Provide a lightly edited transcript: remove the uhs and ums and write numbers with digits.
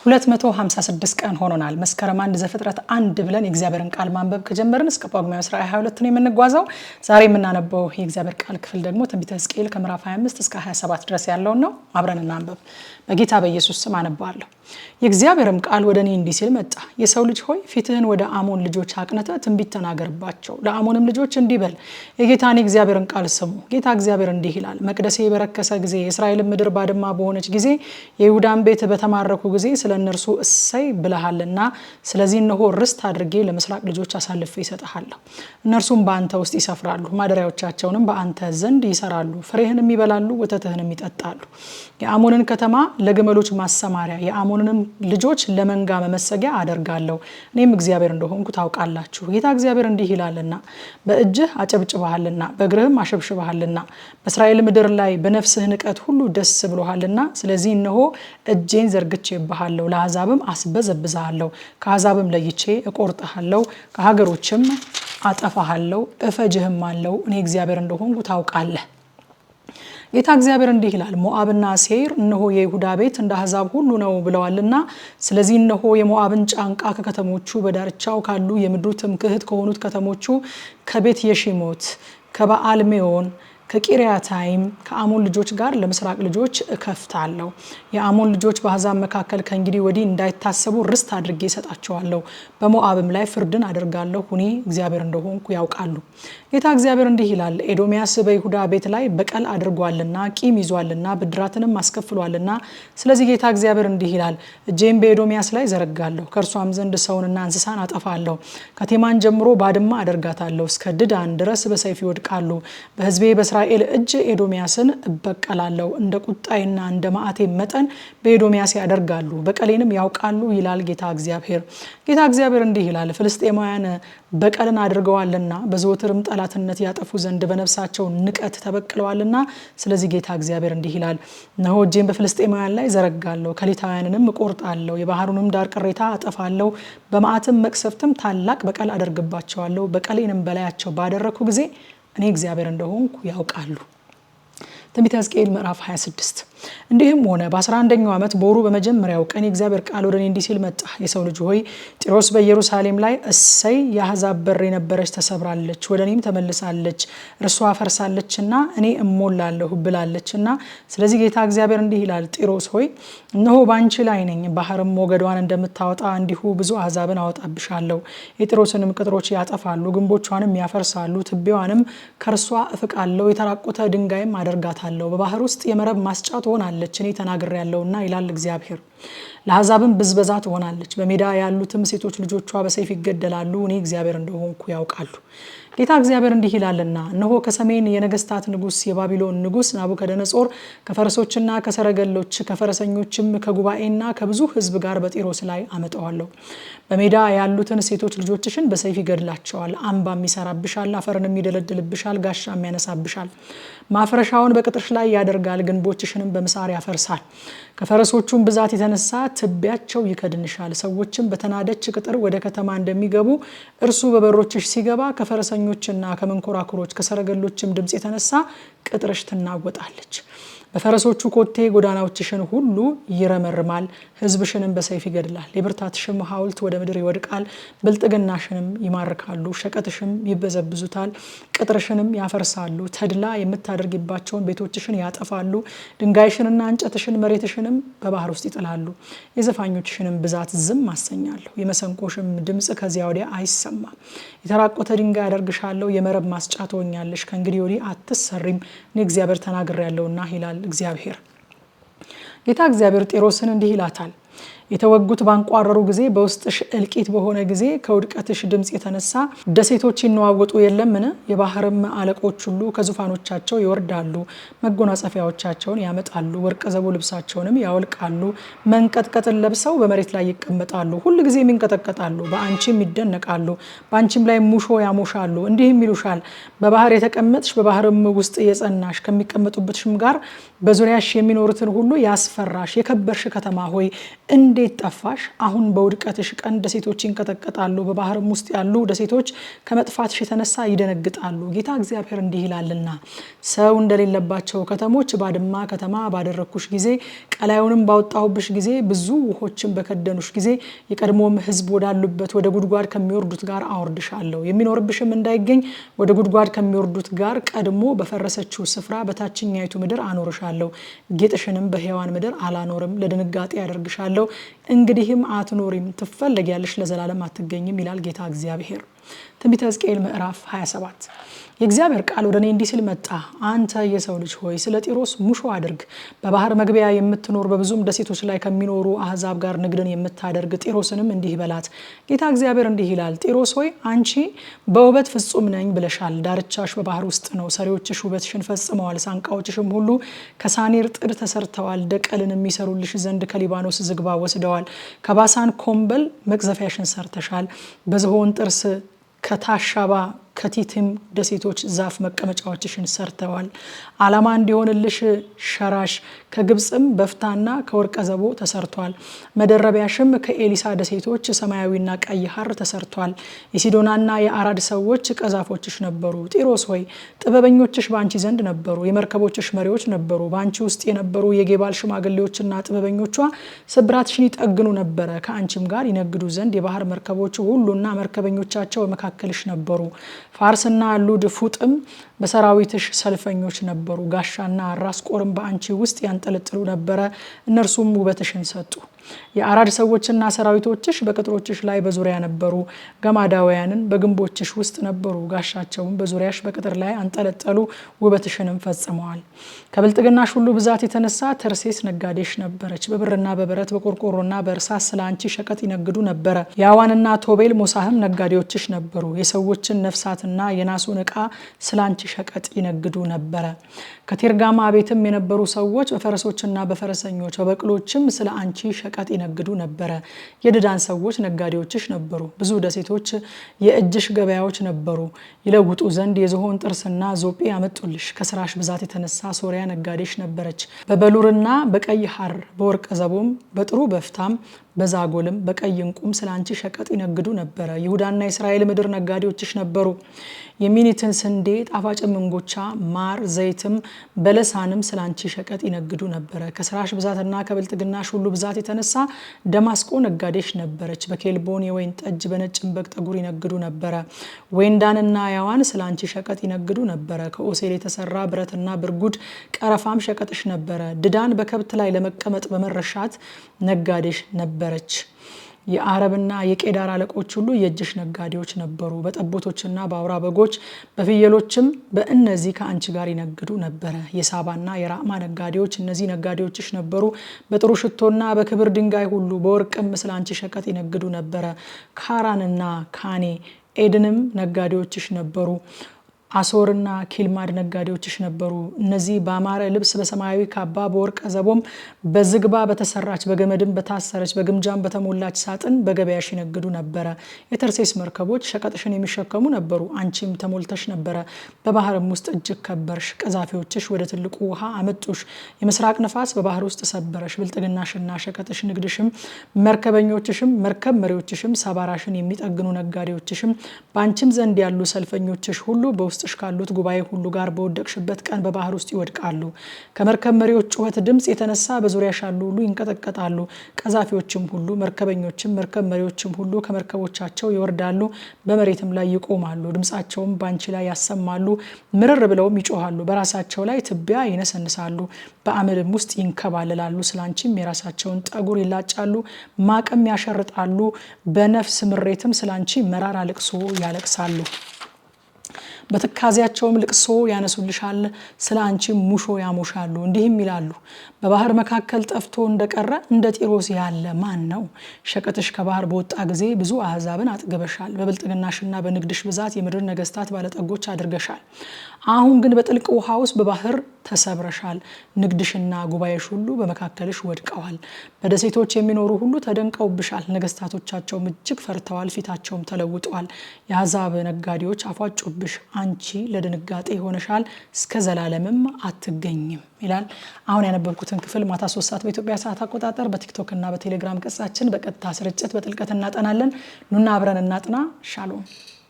256 ቀን ሆኖናል። መስከረም 1 ዘፍጥረት 1 ብለን የእግዚአብሔርን ቃል ማንበብ ከጀመርን እስከ ጳጉሜ 22 ነው የምንጓዘው። ዛሬ የምናነበው የእግዚአብሔር ቃል ክፍል ደግሞ ትንቢተ ሕዝቅኤል ከምዕራፍ 25 እስከ 27 ድረስ ያለውን ነው። አብረን እናንብብ። በጌታ በኢየሱስ ስም አነባለሁ። የእግዚአብሔርም ቃል ወደ እኔ እንዲህ ሲል መጣ። የሰው ልጅ ሆይ ፊትህን ወደ አሞን ልጆች አቅንተህ ትንቢት ተናገርባቸው። ለአሞንም ልጆች እንዲህ በል፣ የጌታን የእግዚአብሔርን ቃል ስሙ። ጌታ እግዚአብሔር እንዲህ ይላል፣ መቅደሴ በረከሰ ጊዜ፣ የእስራኤል ምድር ባድማ በሆነች ጊዜ፣ የይሁዳን ቤት በተማረኩ ጊዜ ስለ እነርሱ እሰይ ብለሃልና፣ ስለዚህ እነሆ ርስት አድርጌ ለምስራቅ ልጆች አሳልፌ ይሰጥሃለሁ። እነርሱም በአንተ ውስጥ ይሰፍራሉ፣ ማደሪያዎቻቸውንም በአንተ ዘንድ ይሰራሉ፣ ፍሬህንም ይበላሉ፣ ወተትህንም ይጠጣሉ። የአሞንን ከተማ ለግመሎች ማሰማሪያ፣ የአሞንንም ልጆች ለመንጋ መመሰጊያ አደርጋለሁ። እኔም እግዚአብሔር እንደሆንኩ ታውቃላችሁ። ጌታ እግዚአብሔር እንዲህ ይላልና፣ በእጅህ አጨብጭበሃልና በእግርህም አሸብሽበሃልና በእስራኤል ምድር ላይ በነፍስህ ንቀት ሁሉ ደስ ብሎሃልና፣ ስለዚህ እነሆ እጄን ዘርግቼብሃለሁ፣ ለአሕዛብም አስበዘብዝሃለሁ፣ ከአሕዛብም ለይቼ እቆርጥሃለሁ፣ ከሀገሮችም አጠፋሃለሁ፣ እፈጅህም አለው። እኔ እግዚአብሔር እንደሆንኩ ታውቃለህ። ጌታ እግዚአብሔር እንዲህ ይላል፣ ሞዓብና ሴይር እነሆ የይሁዳ ቤት እንደ አሕዛብ ሁሉ ነው ብለዋልና፣ ስለዚህ እነሆ የሞዓብን ጫንቃ ከከተሞቹ በዳርቻው ካሉ የምድሩ ትምክህት ከሆኑት ከተሞቹ ከቤት የሺሞት፣ ከበዓል ሜዮን፣ ከቂርያታይም ከአሞን ልጆች ጋር ለምስራቅ ልጆች እከፍታለሁ። የአሞን ልጆች በአሕዛብ መካከል ከእንግዲህ ወዲህ እንዳይታሰቡ ርስት አድርጌ እሰጣቸዋለሁ። በሞዓብም ላይ ፍርድን አደርጋለሁ። እኔ እግዚአብሔር እንደሆንኩ ያውቃሉ። ጌታ እግዚአብሔር እንዲህ ይላል፣ ኤዶምያስ በይሁዳ ቤት ላይ በቀል አድርጓልና ቂም ይዟልና ብድራትንም አስከፍሏልና፣ ስለዚህ ጌታ እግዚአብሔር እንዲህ ይላል፣ እጄን በኤዶምያስ ላይ ዘረጋለሁ፣ ከእርሷም ዘንድ ሰውንና እንስሳን አጠፋለሁ። ከቴማን ጀምሮ ባድማ አደርጋታለሁ፣ እስከ ድዳን ድረስ በሰይፍ ይወድቃሉ። በሕዝቤ በእስራኤል እጅ ኤዶምያስን እበቀላለሁ። እንደ ቁጣይና እንደ መዓቴ መጠን በኤዶምያስ ያደርጋሉ፣ በቀሌንም ያውቃሉ ይላል ጌታ እግዚአብሔር። ጌታ እግዚአብሔር እንዲህ ይላል፣ ፍልስጤማውያን በቀልን አድርገዋልና በዘወትርም ጠላትነት ያጠፉ ዘንድ በነፍሳቸው ንቀት ተበቅለዋልና፣ ስለዚህ ጌታ እግዚአብሔር እንዲህ ይላል፣ እነሆ እጄን በፍልስጤማውያን ላይ ዘረጋለሁ፣ ከሊታውያንንም እቆርጣለሁ፣ የባህሩንም ዳር ቅሬታ አጠፋለሁ፣ በመዓትም መቅሰፍትም ታላቅ በቀል አደርግባቸዋለሁ። በቀሌንም በላያቸው ባደረኩ ጊዜ እኔ እግዚአብሔር እንደሆንኩ ያውቃሉ። ትንቢተ ሕዝቅኤል ምዕራፍ 26። እንዲህም ሆነ በ11ኛው ዓመት በወሩ በመጀመሪያው ቀን የእግዚአብሔር ቃል ወደ እኔ እንዲህ ሲል መጣ። የሰው ልጅ ሆይ ጢሮስ በኢየሩሳሌም ላይ እሰይ የአሕዛብ በር የነበረች ተሰብራለች፣ ወደ እኔም ተመልሳለች፣ እርሷ ፈርሳለችና እኔ እሞላለሁ ብላለችና፣ ስለዚህ ጌታ እግዚአብሔር እንዲህ ይላል፣ ጢሮስ ሆይ እነሆ ባንቺ ላይ ነኝ፣ ባህርም ሞገዷን እንደምታወጣ እንዲሁ ብዙ አሕዛብን አወጣብሻለሁ። የጢሮስንም ቅጥሮች ያጠፋሉ፣ ግንቦቿንም ያፈርሳሉ፣ ትቢያዋንም ከእርሷ እፍቃለሁ፣ የተራቆተ ድንጋይም አደርጋታለሁ፣ በባህር ውስጥ የመረብ ማስጫ ትሆናለች። እኔ ተናግሬያለሁና ይላል እግዚአብሔር። ለአሕዛብም ብዝበዛ ትሆናለች፣ በሜዳ ያሉትም ሴቶች ልጆቿ በሰይፍ ይገደላሉ። እኔ እግዚአብሔር እንደሆንኩ ያውቃሉ። ጌታ እግዚአብሔር እንዲህ ይላልና፣ እነሆ ከሰሜን የነገስታት ንጉስ የባቢሎን ንጉስ ናቡከደነጾር ከፈረሶችና ከሰረገሎች ከፈረሰኞችም ከጉባኤና ከብዙ ሕዝብ ጋር በጢሮስ ላይ አመጣዋለሁ። በሜዳ ያሉትን ሴቶች ልጆችሽን በሰይፍ ይገድላቸዋል። አምባም ይሰራብሻል፣ አፈርንም ይደለድልብሻል፣ ጋሻም ያነሳብሻል። ማፍረሻውን በቅጥርሽ ላይ ያደርጋል፣ ግንቦችሽንም በምሳር ያፈርሳል። ከፈረሶቹም ብዛት የተነሳ ትቢያቸው ይከድንሻል። ሰዎችም በተናደች ቅጥር ወደ ከተማ እንደሚገቡ እርሱ በበሮችሽ ሲገባ ከፈረሰኞችና ከመንኮራኩሮች ከሰረገሎችም ድምፅ የተነሳ ቅጥርሽ ትናወጣለች። በፈረሶቹ ኮቴ ጎዳናዎችሽን ሁሉ ይረመርማል፣ ሕዝብሽንም በሰይፍ ይገድላል። የብርታትሽም ሐውልት ወደ ምድር ይወድቃል፣ ብልጥግናሽንም ይማርካሉ፣ ሸቀጥሽም ይበዘብዙታል፣ ቅጥርሽንም ያፈርሳሉ። ተድላ የምታደርጊባቸውን ቤቶችሽን ያጠፋሉ፣ ድንጋይሽንና እንጨትሽን መሬትሽንም በባህር ውስጥ ይጥላሉ። የዘፋኞችሽንም ብዛት ዝም አሰኛለሁ፣ የመሰንቆሽም ድምፅ ከዚያ ወዲያ አይሰማም። የተራቆተ ድንጋይ አደርግሻለሁ፣ የመረብ ማስጫ ትሆኛለሽ፣ ከእንግዲህ ወዲህ አትሰሪም። እኔ እግዚአብሔር ተናግሬያለሁና ይላል እግዚአብሔር። ጌታ እግዚአብሔር ጢሮስን እንዲህ ይላታል፣ የተወጉት ባንቋረሩ ጊዜ በውስጥሽ እልቂት በሆነ ጊዜ ከውድቀትሽ ድምፅ የተነሳ ደሴቶች ይነዋወጡ የለምን? የባህርም አለቆች ሁሉ ከዙፋኖቻቸው ይወርዳሉ፣ መጎናጸፊያዎቻቸውን ያመጣሉ፣ ወርቀ ዘቦ ልብሳቸውንም ያወልቃሉ፣ መንቀጥቀጥን ለብሰው በመሬት ላይ ይቀመጣሉ፣ ሁሉ ጊዜ ይንቀጠቀጣሉ፣ በአንቺም ይደነቃሉ፣ በአንቺም ላይ ሙሾ ያሞሻሉ። እንዲህም ይሉሻል፣ በባህር የተቀመጥሽ በባህርም ውስጥ የጸናሽ ከሚቀመጡበትሽም ጋር በዙሪያሽ የሚኖሩትን ሁሉ ያስፈራሽ የከበርሽ ከተማ ሆይ እንዴት እንዴት ጠፋሽ? አሁን በውድቀትሽ ቀን ደሴቶች ይንቀጠቀጣሉ፣ በባህርም ውስጥ ያሉ ደሴቶች ከመጥፋትሽ የተነሳ ይደነግጣሉ። ጌታ እግዚአብሔር እንዲህ ይላልና ሰው እንደሌለባቸው ከተሞች ባድማ ከተማ ባደረኩሽ ጊዜ፣ ቀላዩንም ባወጣሁብሽ ጊዜ፣ ብዙ ውሆችን በከደኑሽ ጊዜ የቀድሞም ሕዝብ ወዳሉበት ወደ ጉድጓድ ከሚወርዱት ጋር አወርድሻለሁ። የሚኖርብሽም እንዳይገኝ ወደ ጉድጓድ ከሚወርዱት ጋር ቀድሞ በፈረሰችው ስፍራ በታችኛይቱ ምድር አኖርሻለሁ። ጌጥሽንም በሕያዋን ምድር አላኖርም፣ ለድንጋጤ ያደርግሻለሁ። እንግዲህም አትኖሪም፣ ትፈለጊያለሽ፣ ለዘላለም አትገኝም ይላል ጌታ እግዚአብሔር። ትንቢተ ሕዝቅኤል ምዕራፍ 27። የእግዚአብሔር ቃል ወደ እኔ እንዲህ ሲል መጣ። አንተ የሰው ልጅ ሆይ ስለ ጢሮስ ሙሾ አድርግ። በባህር መግቢያ የምትኖር በብዙም ደሴቶች ላይ ከሚኖሩ አህዛብ ጋር ንግድን የምታደርግ ጢሮስንም እንዲህ በላት። ጌታ እግዚአብሔር እንዲህ ይላል፣ ጢሮስ ሆይ አንቺ በውበት ፍጹም ነኝ ብለሻል። ዳርቻሽ በባህር ውስጥ ነው። ሰሪዎችሽ ውበትሽን ፈጽመዋል። ሳንቃዎችሽም ሁሉ ከሳኔር ጥድ ተሰርተዋል። ደቀልን የሚሰሩልሽ ዘንድ ከሊባኖስ ዝግባ ወስደዋል። ከባሳን ኮምበል መቅዘፊያሽን ሰርተሻል። በዝሆን ጥርስ ከታሻባ ከቲትም ደሴቶች ዛፍ መቀመጫዎችሽን ሰርተዋል። ዓላማ እንዲሆንልሽ ሸራሽ ከግብጽም በፍታና ከወርቀ ዘቦ ተሰርቷል። መደረቢያሽም ከኤሊሳ ደሴቶች ሰማያዊና ቀይ ሐር ተሰርቷል። የሲዶናና የአራድ ሰዎች ቀዛፎችሽ ነበሩ። ጢሮስ ሆይ ጥበበኞችሽ በአንቺ ዘንድ ነበሩ፣ የመርከቦችሽ መሪዎች ነበሩ። በአንቺ ውስጥ የነበሩ የጌባል ሽማግሌዎችና ጥበበኞቿ ስብራትሽን ይጠግኑ ነበረ። ከአንቺም ጋር ይነግዱ ዘንድ የባህር መርከቦች ሁሉና መርከበኞቻቸው በመካከልሽ ነበሩ። ፋርስና ሉድ ፉጥም በሰራዊትሽ ሰልፈኞች ነበሩ። ጋሻና ራስ ቆርም በአንቺ ውስጥ ያንጠለጥሉ ነበረ፣ እነርሱም ውበትሽን ሰጡ። የአራድ ሰዎችና ሰራዊቶችሽ በቅጥሮችሽ ላይ በዙሪያ ነበሩ። ገማዳውያንን በግንቦችሽ ውስጥ ነበሩ። ጋሻቸውን በዙሪያሽ በቅጥር ላይ አንጠለጠሉ፣ ውበትሽንም ፈጽመዋል። ከብልጥግናሽ ሁሉ ብዛት የተነሳ ተርሴስ ነጋዴሽ ነበረች። በብርና በብረት በቆርቆሮና በእርሳስ ስለ አንቺ ሸቀጥ ይነግዱ ነበረ። ያዋንና ቶቤል ሞሳህም ነጋዴዎችሽ ነበሩ። የሰዎችን ነፍሳትና የናሱን ዕቃ ስለ አንቺ ሸቀጥ ይነግዱ ነበረ። ከቴርጋማ ቤትም የነበሩ ሰዎች በፈረሶችና በፈረሰኞች በበቅሎችም ስለ አንቺ ሸቀጥ ይነግዱ ነበረ። የድዳን ሰዎች ነጋዴዎችሽ ነበሩ። ብዙ ደሴቶች የእጅሽ ገበያዎች ነበሩ። ይለውጡ ዘንድ የዝሆን ጥርስና ዞጲ ያመጡልሽ። ከስራሽ ብዛት የተነሳ ሶሪያ ነጋዴሽ ነበረች። በበሉርና በቀይ ሐር በወርቀ ዘቦም በጥሩ በፍታም በዛጎልም በቀይ እንቁም ስለ አንቺ ሸቀጥ ይነግዱ ነበረ። ይሁዳና የእስራኤል ምድር ነጋዴዎችሽ ነበሩ። የሚኒትን ስንዴ፣ ጣፋጭም እንጎቻ፣ ማር፣ ዘይትም በለሳንም ስለ አንቺ ሸቀጥ ይነግዱ ነበረ። ከስራሽ ብዛትና ከብልጥግናሽ ሁሉ ብዛት የተነሳ ደማስቆ ነጋዴሽ ነበረች። በኬልቦን የወይን ጠጅ በነጭም በግ ጠጉር ይነግዱ ነበረ። ወይንዳንና ያዋን ስለ አንቺ ሸቀጥ ይነግዱ ነበረ። ከኦሴል የተሰራ ብረትና ብርጉድ ቀረፋም ሸቀጥሽ ነበረ። ድዳን በከብት ላይ ለመቀመጥ በመረሻት ነጋዴሽ ነበረች። የአረብና የቄዳር አለቆች ሁሉ የእጅሽ ነጋዴዎች ነበሩ። በጠቦቶችና በአውራ በጎች በፍየሎችም በእነዚህ ከአንቺ ጋር ይነግዱ ነበረ። የሳባና የራማ ነጋዴዎች እነዚህ ነጋዴዎችሽ ነበሩ። በጥሩ ሽቶና በክብር ድንጋይ ሁሉ በወርቅም ስለ አንቺ ሸቀጥ ይነግዱ ነበረ። ካራንና ካኔ ኤድንም ነጋዴዎችሽ ነበሩ። አሶርና ኪልማድ ነጋዴዎችሽ ነበሩ። እነዚህ በአማረ ልብስ በሰማያዊ ካባ በወርቀ ዘቦም በዝግባ በተሰራች በገመድም በታሰረች በግምጃም በተሞላች ሳጥን በገበያሽ ይነግዱ ነበረ። የተርሴስ መርከቦች ሸቀጥሽን የሚሸከሙ ነበሩ። አንቺም ተሞልተሽ ነበረ። በባህርም ውስጥ እጅግ ከበርሽ። ቀዛፊዎችሽ ወደ ትልቁ ውሃ አመጡሽ። የምስራቅ ነፋስ በባህር ውስጥ ሰበረሽ። ብልጥግናሽና ሸቀጥሽ ንግድሽም መርከበኞችሽም መርከብ መሪዎችሽም ሰባራሽን የሚጠግኑ ነጋዴዎችሽም በአንቺም ዘንድ ያሉ ሰልፈኞችሽ ሁሉ በውስጥ ካሉት ጉባኤ ሁሉ ጋር በወደቅሽበት ቀን በባህር ውስጥ ይወድቃሉ። ከመርከብ መሪዎች ጩኸት ድምጽ የተነሳ በዙሪያሽ ያሉ ሁሉ ይንቀጠቀጣሉ። ቀዛፊዎችም ሁሉ መርከበኞችም መርከብ መሪዎችም ሁሉ ከመርከቦቻቸው ይወርዳሉ፣ በመሬትም ላይ ይቆማሉ። ድምጻቸውም ባንቺ ላይ ያሰማሉ፣ ምርር ብለውም ይጮሃሉ። በራሳቸው ላይ ትቢያ ይነሰንሳሉ፣ በአመድም ውስጥ ይንከባለላሉ። ስላንቺም የራሳቸውን ጠጉር ይላጫሉ፣ ማቅም ያሸርጣሉ። በነፍስ ምሬትም ስላንቺ መራራ ልቅሶ ያለቅሳሉ። በትካዜያቸውም ልቅሶ ያነሱልሻል፣ ስለ አንቺ ሙሾ ያሞሻሉ። እንዲህም ይላሉ፣ በባህር መካከል ጠፍቶ እንደቀረ እንደ ጢሮስ ያለ ማን ነው? ሸቀጥሽ ከባህር በወጣ ጊዜ ብዙ አህዛብን አጥግበሻል። በብልጥግናሽና በንግድሽ ብዛት የምድር ነገስታት ባለጠጎች አድርገሻል። አሁን ግን በጥልቅ ውሃ ውስጥ በባህር ተሰብረሻል። ንግድሽና ጉባኤሽ ሁሉ በመካከልሽ ወድቀዋል። በደሴቶች የሚኖሩ ሁሉ ተደንቀውብሻል። ነገስታቶቻቸውም እጅግ ፈርተዋል፣ ፊታቸውም ተለውጧል። የአሕዛብ ነጋዴዎች አፏጩብሽ። አንቺ ለድንጋጤ ሆነሻል፣ እስከ ዘላለምም አትገኝም ይላል። አሁን ያነበብኩትን ክፍል ማታ 3 ሰዓት በኢትዮጵያ ሰዓት አቆጣጠር በቲክቶክ እና በቴሌግራም ገጻችን በቀጥታ ስርጭት በጥልቀት እናጠናለን። ኑና አብረን እናጥና። ሻሎም